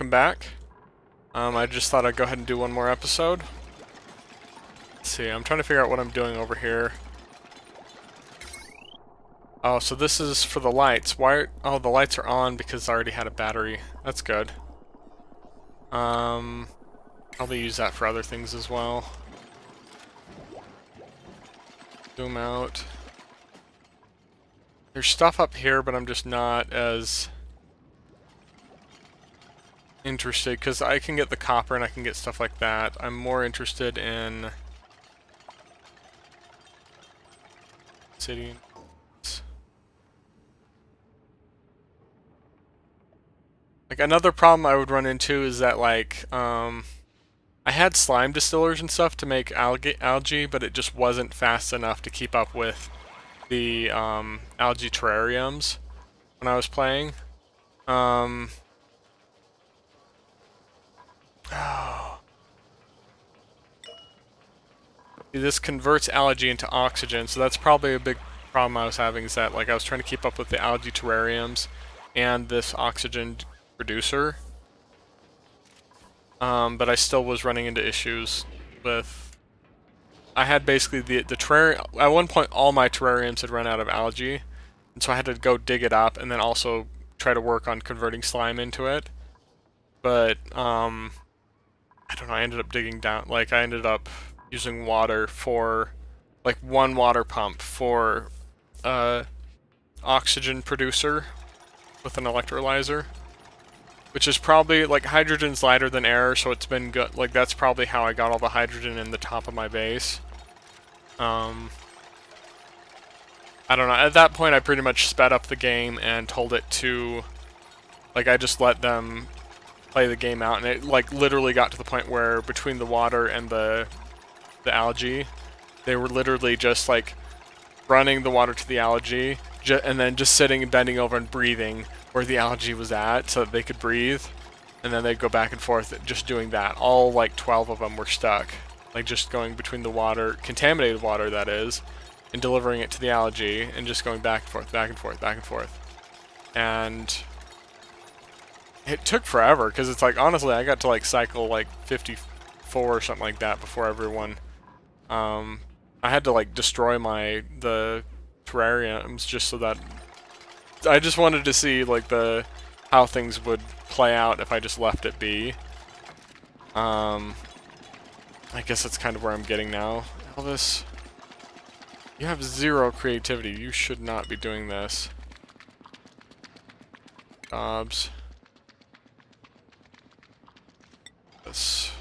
welcome back. I just thought I'd go ahead and do one more episode. Let's see, I'm trying to figure out what I'm doing over here. Oh, so this is for the lights. Why? Oh, the lights are on because I already had a battery. That's good. Probably use that for other things as well. Zoom out. There's stuff up here, but I'm just not as interested because I can get the copper and I can get stuff like that. I'm more interested in city. Like another problem I would run into is that like I had slime distillers and stuff to make algae, but it just wasn't fast enough to keep up with the algae terrariums when I was playing. Oh. This converts algae into oxygen, so that's probably a big problem I was having, is that like I was trying to keep up with the algae terrariums and this oxygen producer. But I still was running into issues with... I had basically the terrarium... At one point, all my terrariums had run out of algae, and so I had to go dig it up and then also try to work on converting slime into it. But, I don't know, I ended up digging down... Like, I ended up using water for... Like, one water pump for oxygen producer with an electrolyzer. Which is probably, like, hydrogen's lighter than air, so it's been good. Like, that's probably how I got all the hydrogen in the top of my base. I don't know. At that point, I pretty much sped up the game and told it to... Like, I just let them play the game out, and it, like, literally got to the point where between the water and the algae, they were literally just, like, running the water to the algae, and then just sitting and bending over and breathing where the algae was at so that they could breathe, and then they'd go back and forth just doing that. All like 12 of them were stuck, like just going between the water, contaminated water that is, and delivering it to the algae and just going back and forth, back and forth, back and forth. And it took forever because it's like, honestly, I got to like cycle like 54 or something like that before everyone. I had to like destroy the terrariums just so that I just wanted to see like how things would play out if I just left it be. I guess that's kind of where I'm getting now. Elvis, you have zero creativity. You should not be doing this. Jobs. This.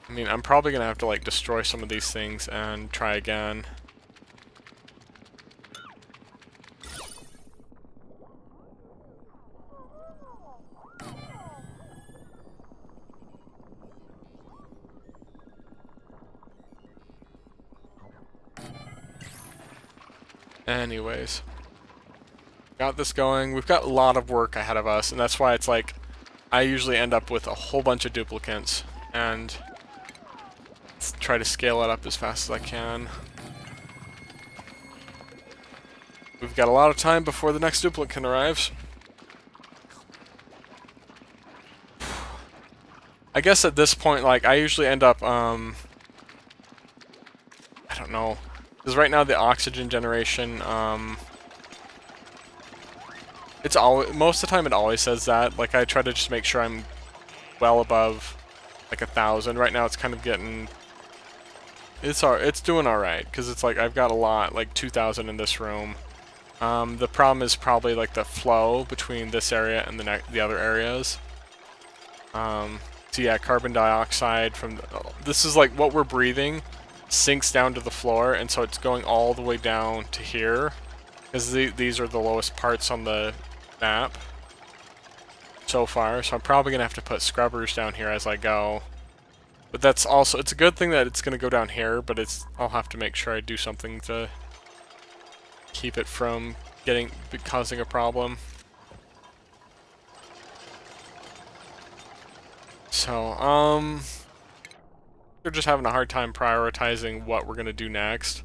I mean, I'm probably gonna have to like destroy some of these things and try again. Anyways, got this going. We've got a lot of work ahead of us, and that's why it's like I usually end up with a whole bunch of duplicates and try to scale it up as fast as I can. We've got a lot of time before the next duplicate arrives. I guess at this point, like, I usually end up, I don't know, because right now the oxygen generation, it's always, most of the time it always says that. Like, I try to just make sure I'm well above, like, 1,000. Right now it's kind of getting... It's doing alright, because it's like I've got a lot, like 2,000 in this room. The problem is probably like the flow between this area and the other areas. So yeah, carbon dioxide from this is like what we're breathing sinks down to the floor, and so it's going all the way down to here, because these are the lowest parts on the map so far. So I'm probably gonna have to put scrubbers down here as I go. But that's also, it's a good thing that it's going to go down here, but I'll have to make sure I do something to keep it from causing a problem. So, we're just having a hard time prioritizing what we're going to do next.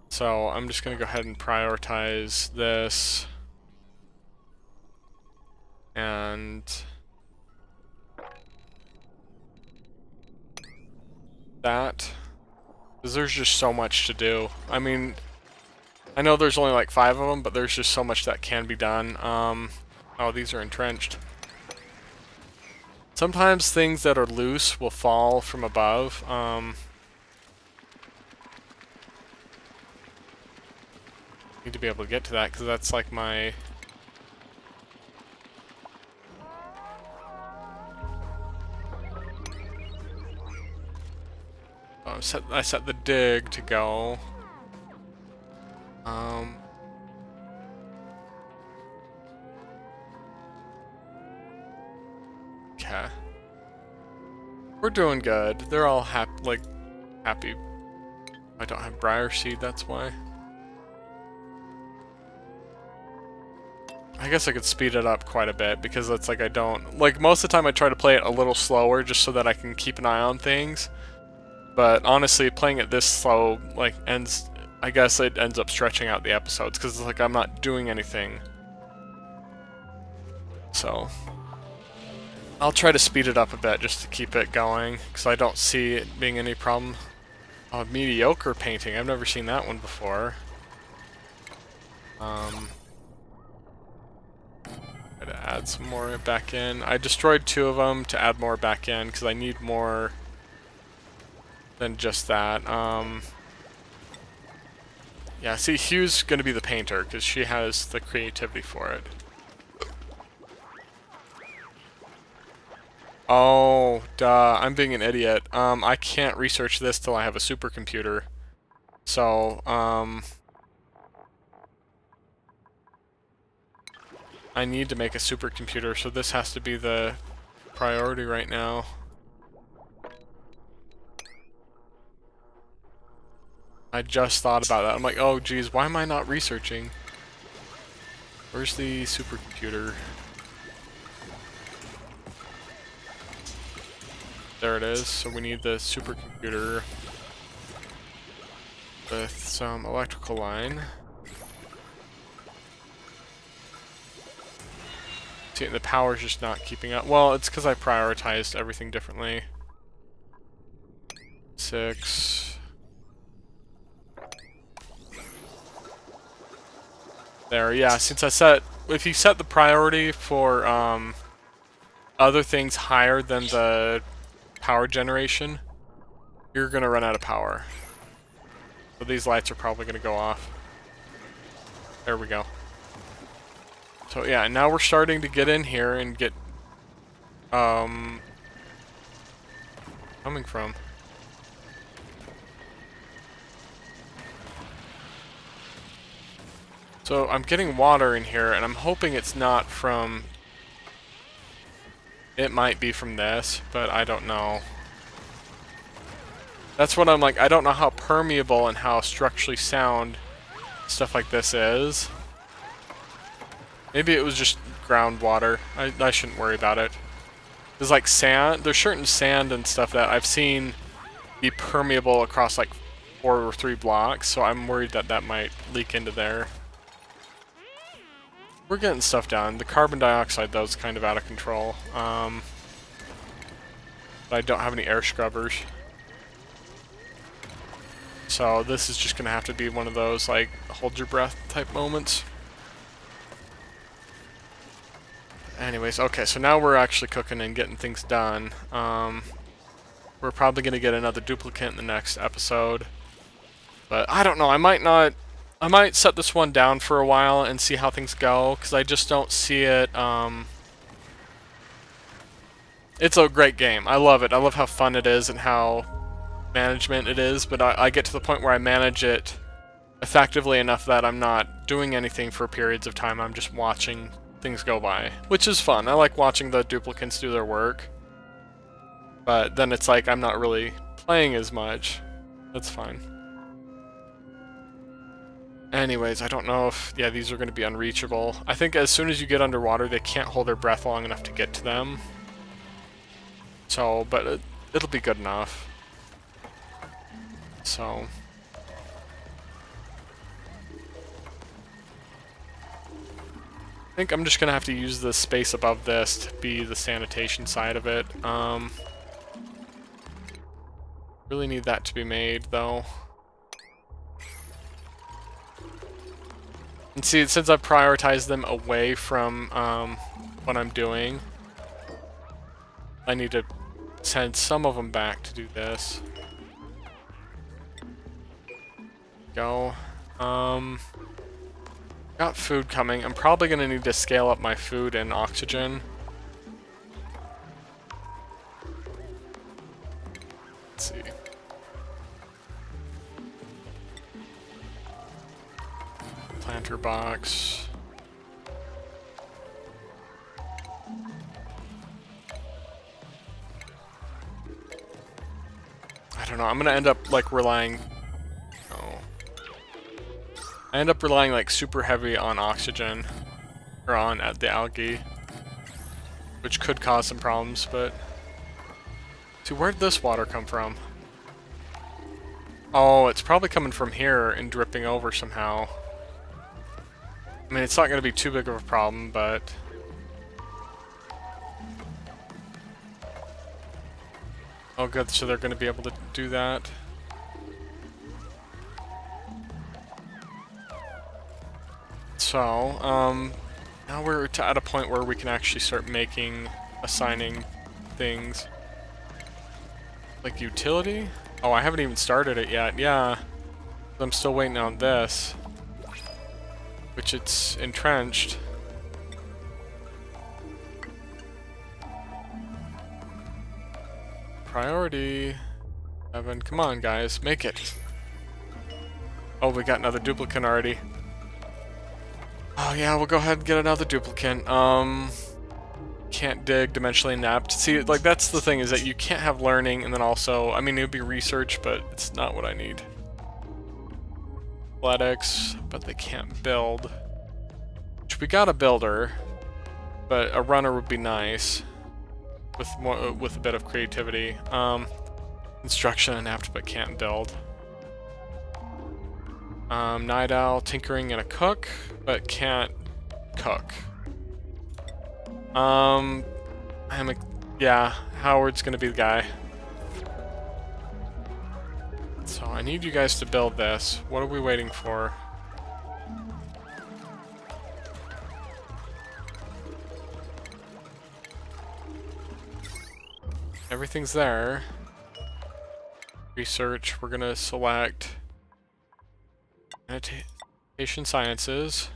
So I'm just going to go ahead and prioritize this. And that. Because there's just so much to do. I mean, I know there's only like 5 of them, but there's just so much that can be done. Oh, these are entrenched. Sometimes things that are loose will fall from above. Need to be able to get to that because that's like my... Oh, I set the dig to go. Okay. We're doing good. They're all happy. I don't have briar seed, that's why. I guess I could speed it up quite a bit because it's like I don't... Like, most of the time I try to play it a little slower just so that I can keep an eye on things. But honestly, playing it this slow, like, I guess it ends up stretching out the episodes because it's like I'm not doing anything. So I'll try to speed it up a bit just to keep it going because I don't see it being any problem. Oh, mediocre painting. I've never seen that one before. Try to add some more back in. I destroyed 2 of them to add more back in because I need more than just that. Yeah, see, Hugh's going to be the painter because she has the creativity for it. Oh, duh, I'm being an idiot. I can't research this till I have a supercomputer. So, I need to make a supercomputer, so this has to be the priority right now. I just thought about that. I'm like, oh geez, why am I not researching? Where's the supercomputer? There it is. So we need the supercomputer with some electrical line. See, the power's just not keeping up. Well, it's because I prioritized everything differently. 6. There, yeah, since if you set the priority for other things higher than the power generation, you're gonna run out of power. So these lights are probably gonna go off. There we go. So yeah, now we're starting to get in here and get coming from. So I'm getting water in here, and I'm hoping it's not from... It might be from this, but I don't know. That's what I'm like, I don't know how permeable and how structurally sound stuff like this is. Maybe it was just groundwater. I shouldn't worry about it. There's like sand, there's certain sand and stuff that I've seen be permeable across like 4 or 3 blocks, so I'm worried that that might leak into there. We're getting stuff done. The carbon dioxide, though, is kind of out of control. But I don't have any air scrubbers. So this is just going to have to be one of those, like, hold your breath type moments. Anyways, okay, so now we're actually cooking and getting things done. We're probably going to get another duplicate in the next episode. But I don't know, I might set this one down for a while and see how things go, because I just don't see it, It's a great game. I love it. I love how fun it is and how management it is, but I get to the point where I manage it effectively enough that I'm not doing anything for periods of time. I'm just watching things go by, which is fun. I like watching the duplicants do their work, but then it's like I'm not really playing as much. That's fine. Anyways, I don't know if... Yeah, these are going to be unreachable. I think as soon as you get underwater, they can't hold their breath long enough to get to them. So, but it'll be good enough. So... think I'm just gonna have to use the space above this to be the sanitation side of it. Really need that to be made, though. And see, since I've prioritized them away from what I'm doing, I need to send some of them back to do this. Go. Got food coming. I'm probably gonna need to scale up my food and oxygen. Let's see. Planter box. I don't know. I'm gonna end up like relying. Oh. I end up relying like super heavy on oxygen, or on the algae, which could cause some problems. But see, where'd this water come from? Oh, it's probably coming from here and dripping over somehow. I mean, it's not going to be too big of a problem, but... Oh good, so they're going to be able to do that. So, now we're at a point where we can actually start assigning things. Like utility? Oh, I haven't even started it yet, yeah. I'm still waiting on this. Which it's entrenched. Priority. 7. Come on, guys. Make it. Oh, we got another duplicate already. Oh, yeah, we'll go ahead and get another duplicate. Can't dig, dimensionally inept. See, like, that's the thing, is that you can't have learning, and then also, I mean, it would be research, but it's not what I need. Athletics, but they can't build. Which we got a builder, but a runner would be nice with a bit of creativity. Instruction inept, but can't build. Night owl, tinkering, and a cook, but can't cook. Yeah, Howard's gonna be the guy. So I need you guys to build this. What are we waiting for? Everything's there. Research, we're gonna select Meditation Sciences.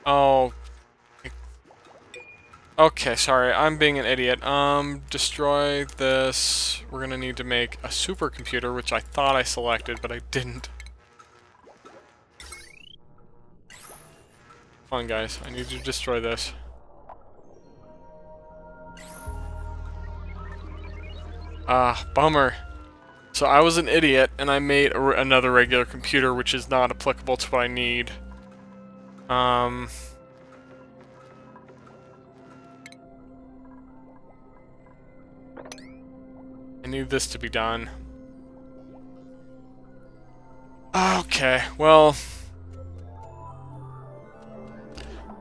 Oh. Okay, sorry, I'm being an idiot. Destroy this. We're gonna need to make a supercomputer, which I thought I selected, but I didn't. Come on, guys. I need to destroy this. Ah, bummer. So I was an idiot, and I made another regular computer, which is not applicable to what I need. I need this to be done. Okay, well...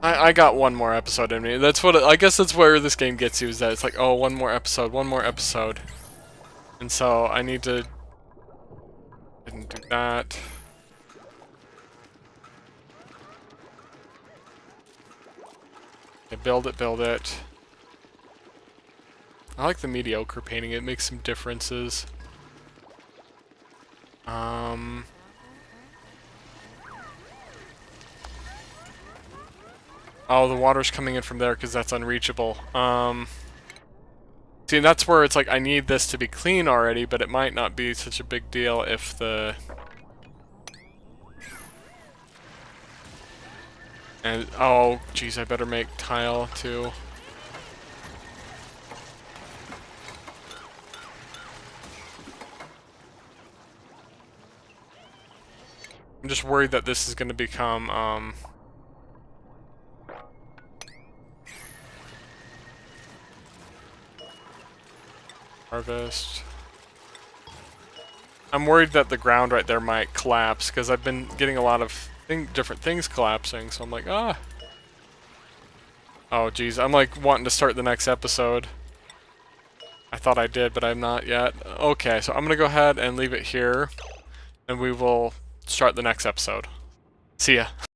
I got one more episode in me. That's what I guess that's where this game gets you, is that it's like, oh, one more episode, one more episode. And so I need to... Didn't do that. Okay, build it, build it. I like the mediocre painting, it makes some differences. Oh, the water's coming in from there because that's unreachable. See, that's where it's like, I need this to be clean already, but it might not be such a big deal if the... And, oh, geez, I better make tile, too. I'm just worried that this is going to become, harvest. I'm worried that the ground right there might collapse, because I've been getting a lot of different things collapsing, so I'm like, ah. Oh, geez, I'm like wanting to start the next episode. I thought I did, but I'm not yet. Okay, so I'm gonna go ahead and leave it here, and we will start the next episode. See ya.